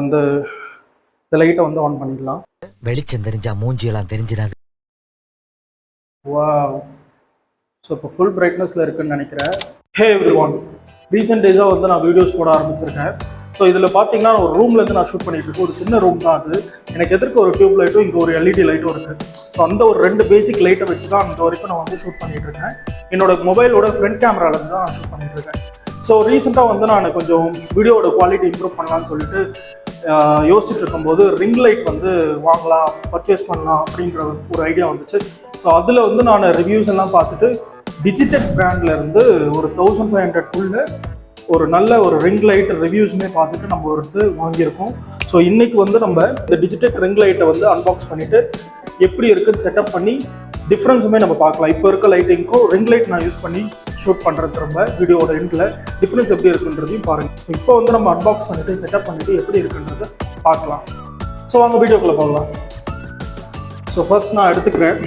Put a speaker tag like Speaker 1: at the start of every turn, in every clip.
Speaker 1: அந்த இந்த லைட்டை வந்து ஆன் பண்ணிடலாம்.
Speaker 2: வெளிச்சம் தெரிஞ்சா மூஞ்சியெல்லாம் தெரிஞ்சிடாது.
Speaker 1: வாவ். ஸோ இப்போ ஃபுல் பிரைட்னஸில் இருக்குன்னு நினைக்கிறேன். ஹே எவ்ரிவான், ரீசெண்ட் டேஸாக வந்து நான் வீடியோஸ் போட ஆரம்பிச்சிருக்கேன். ஸோ இதில் பார்த்தீங்கன்னா ஒரு ரூம்லேருந்து நான் ஷூட் பண்ணிட்டு இருக்கேன். ஒரு சின்ன ரூம் தான் அது. எனக்கு எதிர்க்க ஒரு டியூப் லைட்டும் இங்கே ஒரு எல்இடி லைட்டும் இருக்குது. ஸோ அந்த ஒரு 2 பேசிக் லைட்டை வச்சு தான் இந்த வரைக்கும் நான் வந்து ஷூட் பண்ணிட்டு இருக்கேன். என்னோட மொபைலோட ஃப்ரண்ட் கேமராலேருந்து தான் ஷூட் பண்ணிட்டு இருக்கேன். ஸோ ரீசெண்டாக வந்து நான் கொஞ்சம் வீடியோட குவாலிட்டி இம்ப்ரூவ் பண்ணலான்னு சொல்லிட்டு யோசிச்சுட்டு இருக்கும்போது ரிங் லைட் வந்து வாங்கலாம், பர்ச்சேஸ் பண்ணலாம் அப்படின்ற ஒரு ஐடியா வந்துச்சு. ஸோ அதில் வந்து நான் ரிவ்யூஸ் எல்லாம் பார்த்துட்டு டிஜிடெக் பிராண்ட்ல இருந்து ஒரு 1500 ஒரு நல்ல ஒரு ரிங் லைட் ரிவ்யூஸுமே பார்த்துட்டு நம்ம வந்து வாங்கியிருக்கோம். ஸோ இன்னைக்கு வந்து நம்ம இந்த டிஜிடெக் ரிங் லைட்டை வந்து அன்பாக்ஸ் பண்ணிட்டு எப்படி இருக்குன்னு செட்டப் பண்ணி டிஃப்ரென்ஸுமே நம்ம பார்க்கலாம். இப்போ இருக்க லைட்டிங்க்கும் ரிங் லைட் நான் யூஸ் பண்ணி ஷூட் பண்ணுறது ரொம்ப வீடியோட எண்டில் டிஃப்ரென்ஸ் எப்படி இருக்குன்றதையும் பாருங்கள். இப்போ வந்து நம்ம அன்பாக்ஸ் பண்ணிட்டு செட்டப் பண்ணிட்டு எப்படி இருக்குன்றதை பார்க்கலாம். ஸோ வாங்க வீடியோக்குள்ளே போகலாம். ஸோ ஃபர்ஸ்ட் நான் எடுத்துக்கிறேன்,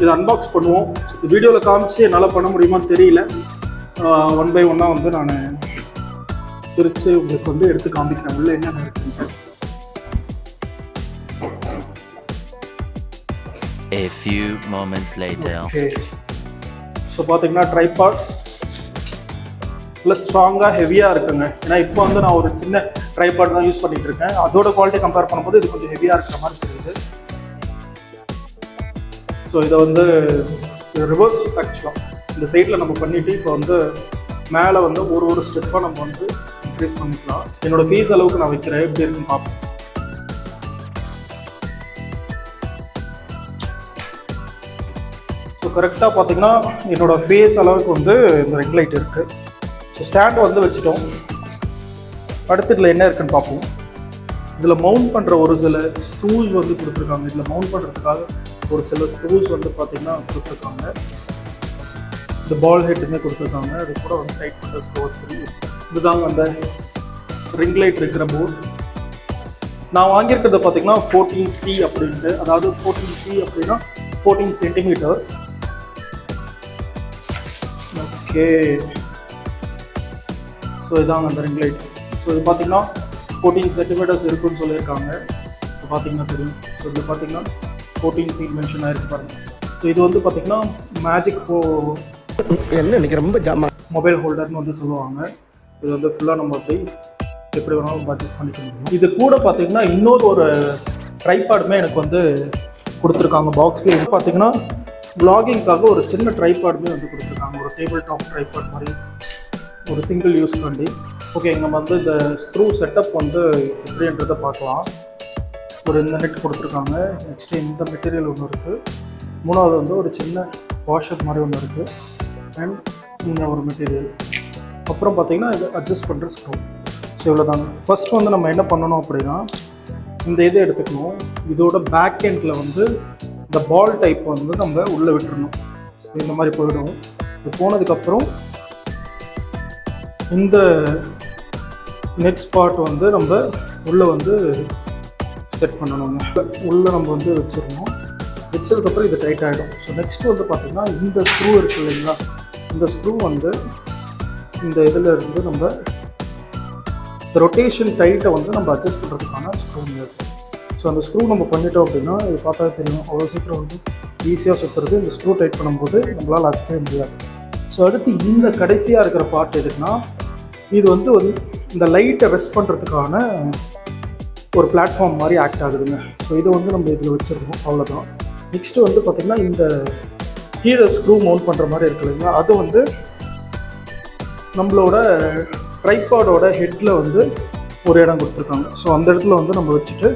Speaker 1: இதை அன்பாக்ஸ் பண்ணுவோம். இந்த வீடியோவில் காமிச்சு என்னால் பண்ண முடியுமான்னு தெரியல. 1 by 1 வந்து நான் பிரித்து உங்களுக்கு வந்து எடுத்து காமிக்கிறேன் உள்ள என்னென்ன இருக்குன்னு.
Speaker 3: A few moments later.
Speaker 1: Okay. So பார்த்தீங்கன்னா ட்ரைபாட் ப்ளஸ் ஸ்ட்ராங்காக ஹெவியாக இருக்குங்க. ஏன்னா இப்போ வந்து நான் ஒரு சின்ன ட்ரைபாட் தான் யூஸ் பண்ணிட்டு இருக்கேன். அதோட குவாலிட்டி கம்பேர் பண்ணும்போது இது கொஞ்சம் ஹெவியாக இருக்கிற மாதிரி தெரியுது. ஸோ இதை வந்து ரிவர்ஸ் ஆக்சுவலாக இந்த சைடில் நம்ம பண்ணிவிட்டு இப்போ வந்து மேலே வந்து ஒரு ஸ்டெப்பாக நம்ம வந்து இன்க்ரீஸ் பண்ணிக்கலாம். என்னோடய ஃபேஸ் அளவுக்கு நான் வைக்கிறேன், எப்படி இருக்குன்னு பார்ப்போம். ஸோ கரெக்டாக பார்த்தீங்கன்னா என்னோடய ஃபேஸ் அளவுக்கு வந்து இந்த ரிங் லைட் இருக்குது. ஸோ ஸ்டாண்ட் வந்து வச்சுட்டோம். அடுத்து இதில் என்ன இருக்குன்னு பார்ப்போம். இதில் மவுண்ட் பண்ணுற ஒரு சில ஸ்க்ரூஸ் வந்து கொடுத்துருக்காங்க. இதில் மவுண்ட் பண்ணுறதுக்காக ஒரு சில ஸ்க்ரூஸ் வந்து பார்த்திங்கன்னா கொடுத்துருக்காங்க. இந்த பால் ஹெட்டுமே கொடுத்துருக்காங்க. அது கூட வந்து டைட் பண்ணுற ஸ்க்ரூ இதுதாங்க அந்த ரிங் லைட் இருக்கிற போர்டு. நான் வாங்கியிருக்கிறத பார்த்திங்கன்னா 14C அப்படின்ட்டு. அதாவது 14C அப்படின்னா 14 சென்டிமீட்டர்ஸ். ஓகே, ஸோ இதாங்க அந்த ரிங் லைட். ஸோ இது பார்த்திங்கன்னா 14 சென்டிமீட்டர்ஸ் இருக்குன்னு சொல்லியிருக்காங்க. இப்போ பார்த்தீங்கன்னா தெரியும். ஸோ இதில் பார்த்தீங்கன்னா 14C மென்ஷன் ஆகிருக்கு பாருங்கள். ஸோ இது வந்து பார்த்திங்கன்னா மேஜிக்
Speaker 4: என்ன இன்னைக்கு ரொம்ப ஜாமா
Speaker 1: மொபைல் ஹோல்டர்னு வந்து சொல்லுவாங்க. இது வந்து ஃபுல்லாக நம்ம அப்படி எப்படி வேணாலும் பர்ச்சேஸ் பண்ணிக்க முடியும். இது கூட பார்த்திங்கன்னா இன்னொரு ஒரு ட்ரைபாடுமே எனக்கு வந்து கொடுத்துருக்காங்க பாக்ஸ்லேயே. இது பார்த்திங்கன்னா வ்ளாகிங்காக ஒரு சின்ன ட்ரைபாடுமே வந்து கொடுத்துருக்காங்க. ஒரு டேபிள் டாப் ட்ரைபாட் மாதிரி ஒரு சிங்கிள் யூஸ்க்காண்டி. ஓகே, நம்ம வந்து இந்த ஸ்க்ரூ செட்டப் வந்து எப்படின்றத பார்க்கலாம். ஒரு இந்த நெட் கொடுத்துருக்காங்க. நெக்ஸ்ட்டு இந்த மெட்டீரியல் ஒன்று இருக்குது. மூணாவது வந்து ஒரு சின்ன வாஷர் மாதிரி ஒன்று இருக்குது. அண்ட் இந்த ஒரு மெட்டீரியல். அப்புறம் பார்த்திங்கன்னா இது அட்ஜஸ்ட் பண்ணுற ஸ்க்ரூ. ஸோ இவ்வளோ தாங்க. ஃபஸ்ட் வந்து நம்ம என்ன பண்ணணும் அப்படின்னா இந்த இதை எடுத்துக்கணும். இதோட பேக் எண்டில் வந்து இந்த பால் டைப் வந்து நம்ம உள்ளே விட்டுறணும். இந்த மாதிரி போயிடும். இது போனதுக்கப்புறம் இந்த நெட் ஸ்பாட் வந்து நம்ம உள்ளே வந்து செட் பண்ணணுங்க. உள்ளே நம்ம வந்து வச்சிடணும். வச்சதுக்கப்புறம் இது டைட் ஆகிடும். ஸோ நெக்ஸ்ட்டு வந்து பார்த்திங்கன்னா இந்த ஸ்க்ரூ இருக்குது இல்லைங்களா, இந்த ஸ்க்ரூ வந்து இந்த இதில் இருந்து நம்ம இந்த ரொட்டேஷன் டைட்டை வந்து நம்ம அட்ஜஸ்ட் பண்ணுறதுக்கான ஸ்க்ரூ இருக்குது. ஸோ அந்த ஸ்க்ரூ நம்ம பண்ணிட்டோம் அப்படின்னா இது பார்த்தா தெரியும் அவ்வளோ சீக்கிரம் வந்து ஈஸியாக சுற்றுறது. இந்த ஸ்க்ரூ டைட் பண்ணும்போது நம்மளால் அசைக்கவே முடியாது. ஸோ அடுத்து இந்த கடைசியாக இருக்கிற பார்ட் எதுக்குன்னா இது வந்து இந்த லைட்டை ரெஸ்ட் பண்ணுறதுக்கான ஒரு பிளாட்ஃபார்ம் மாதிரி ஆக்ட் ஆகுதுங்க. ஸோ இதை வந்து நம்ம இதில் வச்சுருக்கோம், அவ்வளோதான். நெக்ஸ்ட்டு வந்து பார்த்திங்கன்னா இந்த கீழே ஸ்க்ரூ மவுண்ட் பண்ணுற மாதிரி இருக்கு இல்லைங்களா, அது வந்து நம்மளோட ட்ரைபாடோட ஹெட்டில் வந்து ஒரு இடம் கொடுத்துருக்காங்க. ஸோ அந்த இடத்துல வந்து நம்ம வச்சுட்டு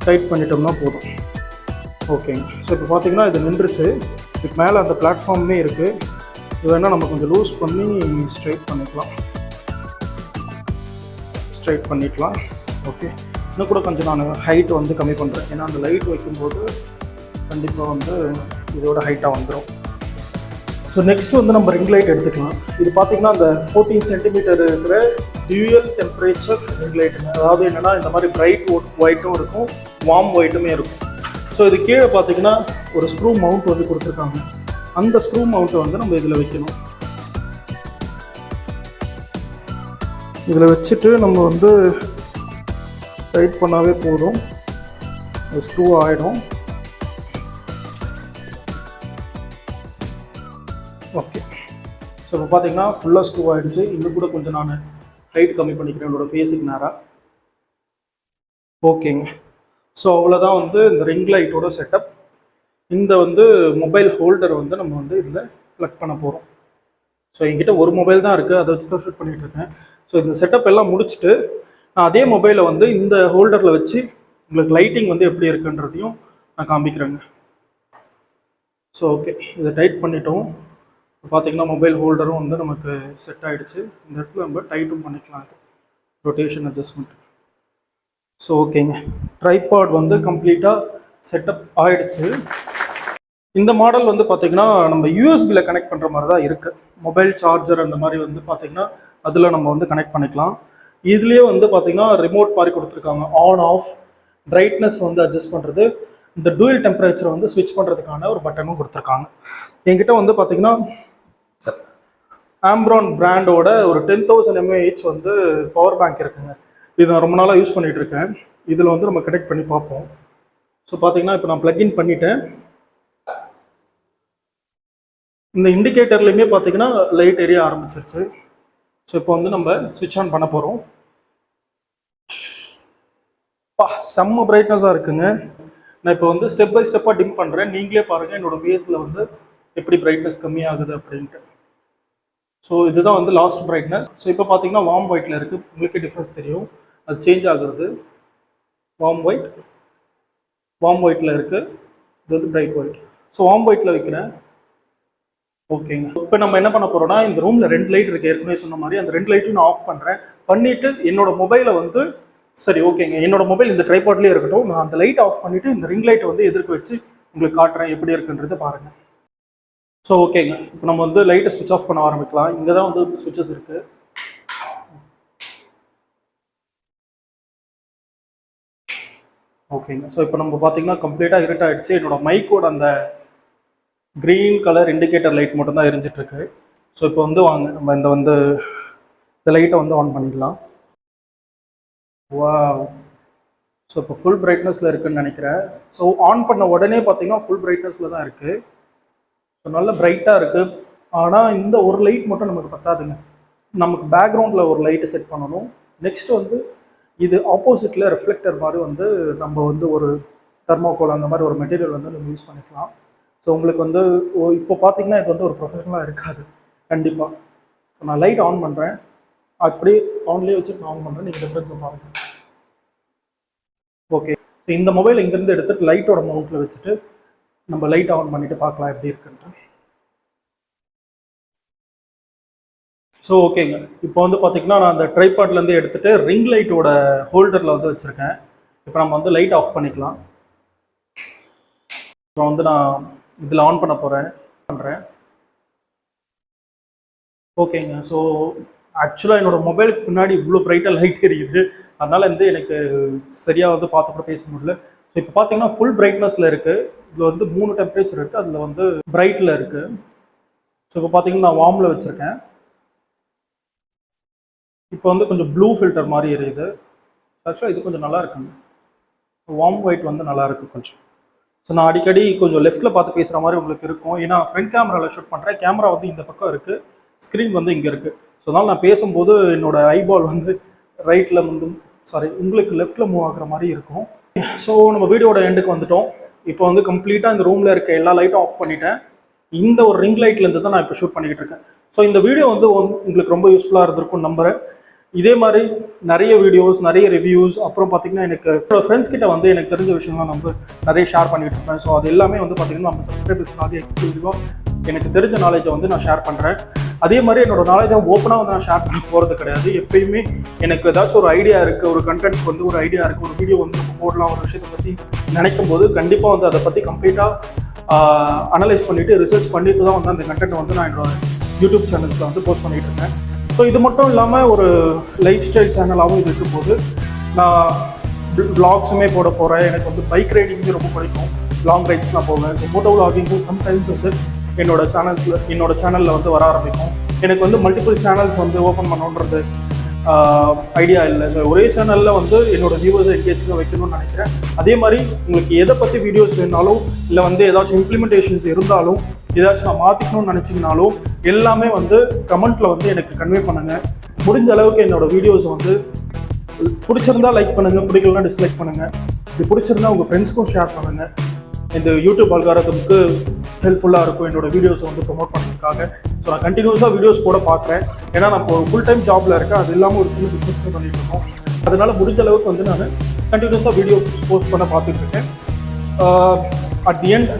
Speaker 1: டைட் பண்ணிட்டோம்னா போதும். ஓகேங்க. ஸோ இப்போ பார்த்திங்கன்னா இது நின்றுச்சு. இதுக்கு மேலே அந்த பிளாட்ஃபார்மே இருக்குது. இது வேணால் நம்ம கொஞ்சம் லூஸ் பண்ணி ஸ்ட்ரைட் பண்ணிக்கலாம். ஓகே, இன்னும் கூட கொஞ்சம் நான் ஹைட் வந்து கம்மி பண்ணுறேன். ஏன்னா அந்த லைட் வைக்கும்போது கண்டிப்பாக வந்து இதோட ஹைட்டாக வந்துடும். ஸோ நெக்ஸ்ட் வந்து நம்ம ரிங் லைட் எடுத்துக்கலாம். இது பார்த்திங்கன்னா அந்த 14 சென்டிமீட்டர் இருக்கிற டியூயல் டெம்பரேச்சர் ரிங் லைட்டுங்க. அதாவது என்னென்னா இந்த மாதிரி பிரைட் ஒயிட்டும் இருக்கும், வார்ம் ஒயிட்டுமே இருக்கும். ஸோ இது கீழே பார்த்திங்கன்னா ஒரு ஸ்க்ரூ மவுண்ட் வந்து கொடுத்துருக்காங்க. அந்த ஸ்க்ரூ மவுண்ட்டை வந்து நம்ம இதில் வைக்கணும். இதில் வச்சுட்டு நம்ம வந்து டைட் பண்ணாவே போதும், ஸ்க்ரூ ஆகிடும். ஓகே, ஸோ இப்போ பார்த்தீங்கன்னா ஃபுல்லாக ஸ்க்ரூ ஆகிடுச்சு. இன்னும் கூட கொஞ்சம் நான் ஹைட் கம்மி பண்ணிக்கிறேன் என்னோடய ஃபேஸுக்கு நேராக. ஓகேங்க, ஸோ அவ்வளோதான் வந்து இந்த ரிங் லைட்டோட செட்டப். இந்த வந்து மொபைல் ஹோல்டர் வந்து நம்ம வந்து இதில் ப்ளக் பண்ண போகிறோம். ஸோ என்கிட்ட ஒரு மொபைல் தான் இருக்குது, அதை வச்சு தான் ஷூட் பண்ணிகிட்டு இருக்கேன். ஸோ இந்த செட்டப் எல்லாம் முடிச்சுட்டு நான் அதே மொபைலை வந்து இந்த ஹோல்டரில் வச்சு உங்களுக்கு லைட்டிங் வந்து எப்படி இருக்குன்றதையும் நான் காமிக்கிறேங்க. ஸோ ஓகே, இதை டைட் பண்ணிட்டோம். பார்த்தீங்கன்னா மொபைல் ஹோல்டரும் வந்து நமக்கு செட் ஆகிடுச்சு. இந்த இடத்துல நம்ம டைட்டும் பண்ணிக்கலாம், இது ரொட்டேஷன் அட்ஜஸ்ட்மெண்ட். ஸோ ஓகேங்க, ட்ரைபாட் வந்து கம்ப்ளீட்டாக செட்டப் ஆகிடுச்சு. இந்த மாடல் வந்து பார்த்திங்கன்னா நம்ம யூஎஸ்பியில் கனெக்ட் பண்ணுற மாதிரி தான் இருக்குது. மொபைல் சார்ஜர் அந்த மாதிரி வந்து பார்த்திங்கன்னா அதில் நம்ம வந்து கனெக்ட் பண்ணிக்கலாம். இதுலேயே வந்து பார்த்திங்கன்னா ரிமோட் மாதிரி கொடுத்துருக்காங்க. ஆன் ஆஃப், பிரைட்னஸ் வந்து அட்ஜஸ்ட் பண்ணுறது, இந்த டூயல் டெம்பரேச்சரை வந்து ஸ்விட்ச் பண்ணுறதுக்கான ஒரு பட்டனும் கொடுத்துருக்காங்க. என்கிட்ட வந்து பார்த்திங்கன்னா ஆம்ப்ரான் பிராண்டோட ஒரு 10,000 mAh வந்து பவர் பேங்க் இருக்குங்க. இது நான் ரொம்ப நாளாக யூஸ் பண்ணிகிட்டு இருக்கேன். இதில் வந்து நம்ம கனெக்ட் பண்ணி பார்ப்போம். ஸோ பார்த்திங்கன்னா இப்போ நான் ப்ளக்இன் பண்ணிட்டேன். இந்த இண்டிகேட்டர்லையுமே பார்த்தீங்கன்னா லைட் எரிய ஆரம்பிச்சிருச்சு. ஸோ இப்போ வந்து நம்ம ஸ்விட்ச் ஆன் பண்ண போகிறோம். செம்ம பிரைட்னஸாக இருக்குங்க. நான் இப்போ வந்து ஸ்டெப் பை ஸ்டெப்பாக டிம் பண்ணுறேன். நீங்களே பாருங்கள் என்னோடய ஃபேஸில் வந்து எப்படி பிரைட்னஸ் கம்மியாகுது அப்படின்ட்டு. ஸோ இதுதான் வந்து லாஸ்ட் பிரைட்னஸ். ஸோ இப்போ பார்த்தீங்கன்னா வார்ம் ஒயிட்டில் இருக்குது. உங்களுக்கு டிஃப்ரென்ஸ் தெரியும், அது சேஞ்ச் ஆகுறது. வார்ம் ஒயிட்டில் இருக்குது, இது வந்து பிரைட் ஒயிட். ஸோ வார்ம் ஒயிட்டில் வைக்கிறேன். ஓகேங்க, இப்போ நம்ம என்ன பண்ண போகிறோம்னா இந்த ரூமில் 2 லைட் இருக்குது. ஏற்கனவே சொன்ன மாதிரி அந்த 2 லைட்டும் நான் ஆஃப் பண்ணுறேன். பண்ணிவிட்டு என்னோட மொபைலை வந்து சரி ஓகேங்க, என்னோட மொபைல் இந்த ட்ரைபாட்லேயே இருக்கட்டும். நான் அந்த லைட் ஆஃப் பண்ணிவிட்டு இந்த ரிங் லைட்டை வந்து எதிர்க்க வச்சு உங்களுக்கு காட்டுறேன் எப்படி இருக்குன்றது பாருங்கள். ஸோ ஓகேங்க, இப்போ நம்ம வந்து லைட்டை ஸ்விட்ச் ஆஃப் பண்ண ஆரம்பிக்கலாம். இங்கே தான் வந்து ஸ்விட்சஸ் இருக்குது. ஓகேங்க, ஸோ இப்போ நம்ம பார்த்தீங்கன்னா கம்ப்ளீட்டாக இருட்டாகிடுச்சு. என்னோட மைக்கோட அந்த க்ரீன் கலர் இண்டிகேட்டர் லைட் மட்டும் தான் எரிஞ்சிட்ருக்கு. ஸோ இப்போ வந்து வாங்க நம்ம இந்த லைட்டை வந்து ஆன் பண்ணிடலாம். வாவ், ஸோ இப்போ ஃபுல் பிரைட்னஸில் இருக்குதுன்னு நினைக்கிறேன். ஸோ ஆன் பண்ண உடனே பார்த்தீங்கன்னா ஃபுல் பிரைட்னஸில் தான் இருக்குது. ஸோ நல்ல பிரைட்டாக இருக்குது. ஆனால் இந்த ஒரு லைட் மட்டும் நமக்கு பத்தாதுங்க. நமக்கு பேக்ரவுண்டில் ஒரு லைட்டு செட் பண்ணணும். நெக்ஸ்ட் வந்து இது ஆப்போசிட்டில் ரிஃப்ளெக்டர் மாதிரி வந்து நம்ம வந்து ஒரு தெர்மோகோல் அந்த மாதிரி ஒரு மெட்டீரியல் வந்து நம்ம யூஸ் பண்ணிக்கலாம். ஸோ உங்களுக்கு வந்து இப்போ பார்த்தீங்கன்னா இது வந்து ஒரு ப்ரொஃபஷனலாக இருக்காது கண்டிப்பாக. ஸோ நான் லைட் ஆன் பண்ணுறேன், அப்படியே ஆன்லேயே வச்சுட்டு நான் ஆன் பண்ணுறேன். நீங்கள் டிஃப்ரென்ஸை பாருங்கள். ஓகே, ஸோ இந்த மொபைல் இங்கேருந்து எடுத்துகிட்டு லைட்டோட மவுண்ட்டில் வச்சுட்டு நம்ம லைட் ஆன் பண்ணிவிட்டு பார்க்கலாம் எப்படி இருக்குன்ட்டு. ஸோ ஓகேங்க, இப்போ வந்து பார்த்திங்கன்னா நான் அந்த ட்ரைபாட்லேருந்து எடுத்துகிட்டு ரிங் லைட்டோட ஹோல்டரில் வந்து வச்சுருக்கேன். இப்போ நம்ம வந்து லைட் ஆஃப் பண்ணிக்கலாம். இப்போ வந்து நான் இதில் ஆன் பண்ண பண்ணுறேன். ஓகேங்க, ஸோ ஆக்சுவலாக என்னோடய மொபைலுக்கு பின்னாடி இவ்வளோ பிரைட்டாக லைட் எரியுது. அதனால் வந்து எனக்கு சரியாக வந்து பார்த்து கூட பேச முடியல. ஸோ இப்போ பார்த்தீங்கன்னா ஃபுல் பிரைட்னஸில் இருக்குது. இதில் வந்து 3 டெம்பரேச்சர் இருக்குது, அதில் வந்து பிரைட்டில் இருக்குது. ஸோ இப்போ பார்த்தீங்கன்னா நான் வார்மில் வச்சுருக்கேன். இப்போ வந்து கொஞ்சம் ப்ளூ ஃபில்டர் மாதிரி எரியுது. ஆக்சுவலாக இது கொஞ்சம் நல்லா இருக்குங்க. வார்ம் ஒயிட் வந்து நல்லாயிருக்கு கொஞ்சம். ஸோ நான் அடிக்கடி கொஞ்சம் லெஃப்ட்டில் பார்த்து பேசுகிற மாதிரி உங்களுக்கு இருக்கும். ஏன்னா ஃப்ரண்ட் கேமராவில் ஷூட் பண்ணுறேன். கேமரா வந்து இந்த பக்கம் இருக்குது, ஸ்க்ரீன் வந்து இங்கே இருக்குது. ஸோ அதனால் நான் பேசும்போது என்னோடய ஐபால் வந்து ரைட்டில் வந்து உங்களுக்கு லெஃப்ட்டில் மூவ் ஆகுற மாதிரி இருக்கும். ஸோ நம்ம வீடியோட எண்டுக்கு வந்துட்டோம். இப்போ வந்து கம்ப்ளீட்டாக இந்த ரூமில் இருக்க எல்லா லைட்டும் ஆஃப் பண்ணிட்டேன். இந்த ஒரு ரிங் லைட்லேருந்து தான் நான் இப்போ ஷூட் பண்ணிக்கிட்டு இருக்கேன். ஸோ இந்த வீடியோ வந்து உங்களுக்கு ரொம்ப யூஸ்ஃபுல்லாக இருந்திருக்கும்னு நம்புகிறேன். இதே மாதிரி நிறைய வீடியோஸ், நிறைய ரிவ்யூஸ், அப்புறம் பார்த்திங்கன்னா எனக்கு என்னோட ஃப்ரெண்ட்ஸ் கிட்ட வந்து எனக்கு தெரிஞ்ச விஷயம்லாம் நம்ம நிறைய ஷேர் பண்ணிகிட்டு இருப்பேன். ஸோ அது எல்லாமே வந்து பார்த்திங்கன்னா நம்ம சப்ஸ்கிரைபர்ஸ்க்காக எக்ஸ்க்ளூசிவாக எனக்கு தெரிஞ்ச நாலேஜை வந்து நான் ஷேர் பண்ணுறேன். அதே மாதிரி என்னோட நாலேஜை ஓப்பனாக வந்து நான் ஷேர் பண்ண போகிறது கிடையாது. எப்பயுமே எனக்கு ஏதாச்சும் ஒரு ஐடியா இருக்குது, ஒரு கண்டென்ட் வந்து ஒரு ஐடியா இருக்குது, ஒரு வீடியோ வந்து போடலாம், ஒரு விஷயத்தை பற்றி நினைக்கும் போது கண்டிப்பாக வந்து அதை பற்றி கம்ப்ளீட்டாக அனலைஸ் பண்ணிவிட்டு ரிசர்ச் பண்ணிட்டு தான் வந்து அந்த கண்டென்ட்டை வந்து நான் என்னோட யூடியூப் சேனல்ஸில் வந்து போஸ்ட் பண்ணிகிட்டு இருக்கேன். ஸோ இது மட்டும் இல்லாமல் ஒரு லைஃப் ஸ்டைல் சேனலாகவும் இது இருக்கும்போது நான் வ்ளாக்ஸுமே போட போகிறேன். எனக்கு வந்து பைக் ரைடிங்கும் ரொம்ப பிடிக்கும், லாங் ரைட்ஸ்லாம் போவேன். ஸோ மோட்டோ வ்ளாகிங்கும் சம்டைம்ஸ் வந்து என்னோட சேனலில் வந்து வர ஆரம்பிக்கும். எனக்கு வந்து மல்டிபிள் சேனல்ஸ் வந்து ஓப்பன் பண்ணணுன்றது ஐடியா இல்லை. ஸோ ஒரே சேனலில் வந்து என்னோட வியூவர்ஸை என்கேஜாக வைக்கணும்னு நினைக்கிறேன். அதே மாதிரி உங்களுக்கு எதை பற்றி வீடியோஸ் வேணாலும் இல்லை வந்து ஏதாச்சும் இம்ப்ளிமெண்டேஷன்ஸ் இருந்தாலும் ஏதாச்சும் நான் மாற்றிக்கணும்னு நினச்சிங்கனாலும் எல்லாமே வந்து கமெண்ட்டில் வந்து எனக்கு கன்வே பண்ணுங்கள். முடிஞ்ச அளவுக்கு என்னோட வீடியோஸ் வந்து பிடிச்சிருந்தா லைக் பண்ணுங்கள், பிடிக்கலன்னா டிஸ்லைக் பண்ணுங்கள். இது பிடிச்சிருந்தா உங்கள் ஃப்ரெண்ட்ஸ்க்கும் ஷேர் பண்ணுங்கள். இந்த யூடியூப் அல்காரதமுக்கு ஹெல்ப்ஃபுல்லாக இருக்கும் என்னோட வீடியோஸை வந்து ப்ரொமோட் பண்ணுறதுக்காக. ஸோ நான் கண்டினியூஸாக வீடியோஸ் போட பார்க்குறேன். ஏன்னா நான் இப்போ ஃபுல் டைம் ஜாபில் இருக்கேன், அது இல்லாமல் ஒரு சின்ன பிஸ்னஸ்மே பண்ணிட்டு இருக்கோம். அதனால் முடிஞ்ச அளவுக்கு வந்து நான் கண்டினியூஸாக வீடியோ போஸ்ட் பண்ண பார்த்துட்டு இருக்கேன். அட் தி எண்ட்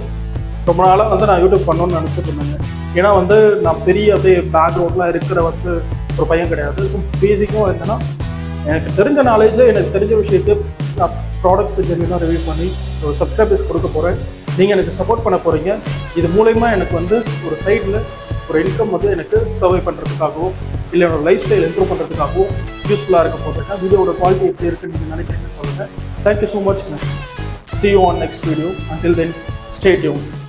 Speaker 1: ரொம்ப நாளாக வந்து நான் யூடியூப் பண்ணணும்னு நினச்சிட்டு இருந்தேங்க. ஏன்னா வந்து நான் பெரிய அப்படியே பேக்ரவுண்ட்லாம் இருக்கிற வந்து ஒரு பையன் கிடையாது. ஸோ பேசிக்கும் என்னென்னா எனக்கு தெரிஞ்ச நாலேஜை, எனக்கு தெரிஞ்ச விஷயத்தை ப்ராடக்ட்ஸ் ஜென்யூனாக ரிவ்யூ பண்ணி ஒரு சப்ஸ்கிரைபர்ஸ் கொடுக்க போகிறேன். நீங்கள் எனக்கு சப்போர்ட் பண்ண போகிறீங்க. இது மூலயமா எனக்கு வந்து ஒரு சைடில் ஒரு இன்கம் வந்து எனக்கு சர்வை பண்ணுறதுக்காகவும் இல்லை என்னோட லைஃப் ஸ்டைல் இம்ப்ரூவ் பண்ணுறதுக்காகவும் யூஸ்ஃபுல்லாக இருக்க போட்டிருக்கேன். வீடியோட குவாலிட்டி எப்படி இருக்குன்னு நீங்கள் நினைக்கிறீங்கன்னு சொல்லுங்கள். Thank you so much. See you on next video. Until then, stay tuned.